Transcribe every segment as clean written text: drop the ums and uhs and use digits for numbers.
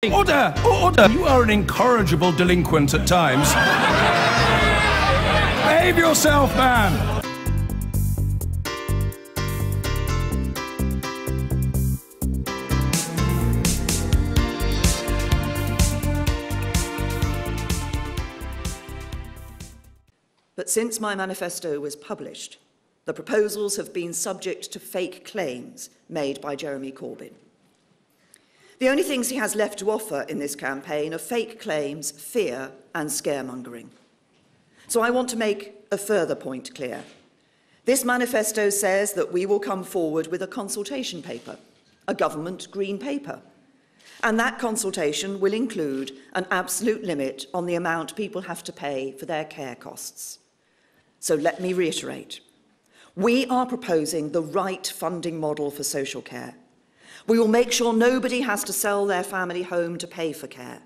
Order! Order! You are an incorrigible delinquent at times. Behave yourself, man! But since my manifesto was published, the proposals have been subject to fake claims made by Jeremy Corbyn. The only things he has left to offer in this campaign are fake claims, fear and scaremongering. So I want to make a further point clear. This manifesto says that we will come forward with a consultation paper, a government green paper. And that consultation will include an absolute limit on the amount people have to pay for their care costs. So let me reiterate. We are proposing the right funding model for social care. We will make sure nobody has to sell their family home to pay for care.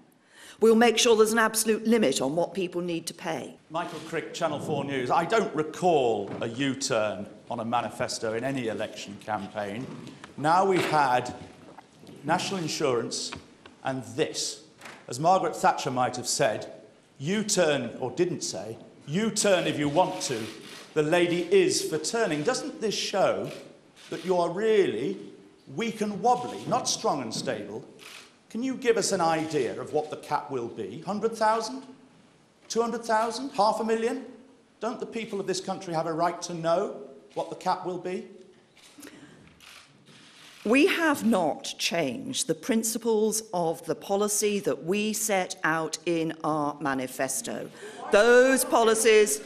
We will make sure there's an absolute limit on what people need to pay. Michael Crick, Channel 4 News. I don't recall a U-turn on a manifesto in any election campaign. Now we've had national insurance and this. As Margaret Thatcher might have said, U-turn, or didn't say, U-turn if you want to. The lady is for turning. Doesn't this show that you are really weak and wobbly, not strong and stable? Can you give us an idea of what the cap will be? 100,000? 200,000? 500,000? Don't the people of this country have a right to know what the cap will be? We have not changed the principles of the policy that we set out in our manifesto. Those policies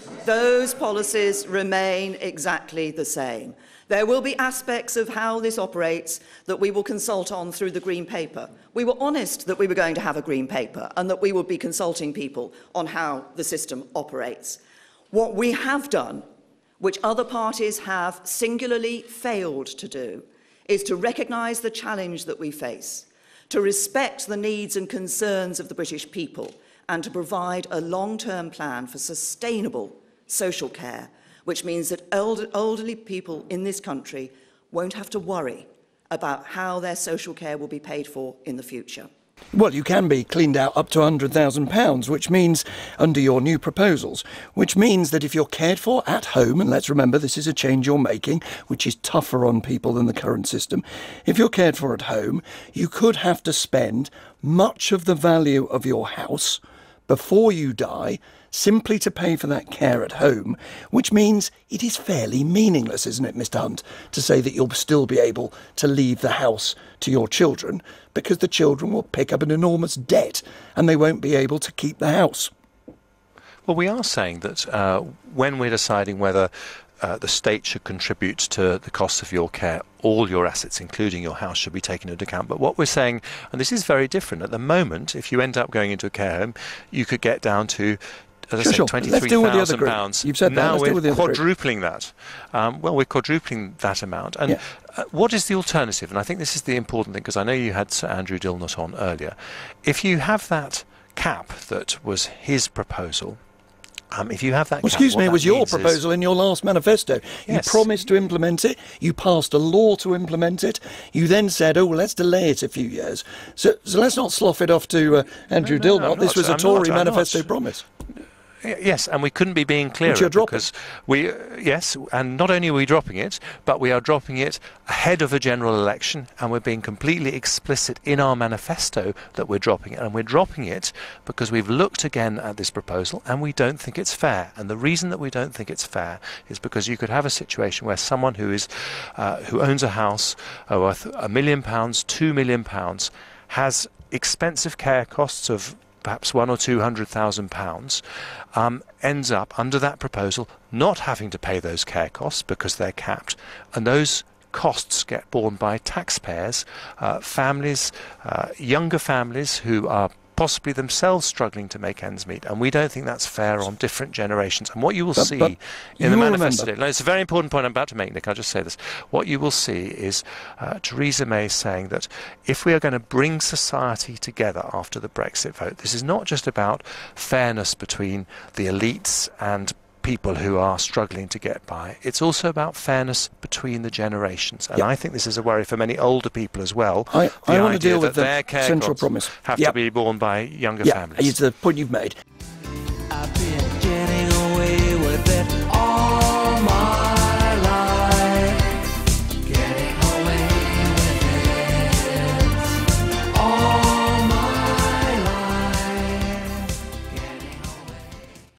remain exactly the same. There will be aspects of how this operates that we will consult on through the Green Paper. We were honest that we were going to have a Green Paper and that we would be consulting people on how the system operates. What we have done, which other parties have singularly failed to do, is to recognise the challenge that we face, to respect the needs and concerns of the British people, and to provide a long-term plan for sustainable social care, which means that elderly people in this country won't have to worry about how their social care will be paid for in the future. Well, you can be cleaned out up to £100,000, which means, under your new proposals, which means that if you're cared for at home, and let's remember this is a change you're making, which is tougher on people than the current system, if you're cared for at home, you could have to spend much of the value of your house before you die simply to pay for that care at home, which means it is fairly meaningless, isn't it, Mr. Hunt, to say that you'll still be able to leave the house to your children, because the children will pick up an enormous debt and they won't be able to keep the house. Well, we are saying that when we're deciding whether the state should contribute to the cost of your care, all your assets, including your house, should be taken into account. But what we're saying, and this is very different, at the moment, if you end up going into a care home, you could get down to, as I said, £23,000. You've said now that. we're quadrupling that. Well, we're quadrupling that amount. And what is the alternative? And I think this is the important thing, because I know you had Sir Andrew Dilnot on earlier. If you have that cap that was his proposal, if you have that cap, excuse me, it was your proposal in your last manifesto. Yes. You promised to implement it, you passed a law to implement it, you then said, oh, well, let's delay it a few years. So let's not slough it off to Andrew Dilnot. This was a Tory manifesto promise. Yes, and we couldn't be being clearer, because yes, and not only are we dropping it, but we are dropping it ahead of a general election, and we're being completely explicit in our manifesto that we're dropping it, and we're dropping it because we've looked again at this proposal and we don't think it's fair. And the reason that we don't think it's fair is because you could have a situation where someone who owns a house worth £1 million, £2 million, has expensive care costs of perhaps £100,000 or £200,000, ends up under that proposal not having to pay those care costs because they're capped, and those costs get borne by taxpayers, families, younger families who are possibly themselves struggling to make ends meet, and we don't think that's fair on different generations. And what you will see in the manifesto, it's a very important point I'm about to make, Nick, I'll just say this. What you will see is Theresa May saying that if we are going to bring society together after the Brexit vote, this is not just about fairness between the elites and people who are struggling to get by. It's also about fairness between the generations. And I think this is a worry for many older people as well. I want to deal with the central promise. Have to be borne by younger families. It's the point you've made. I've been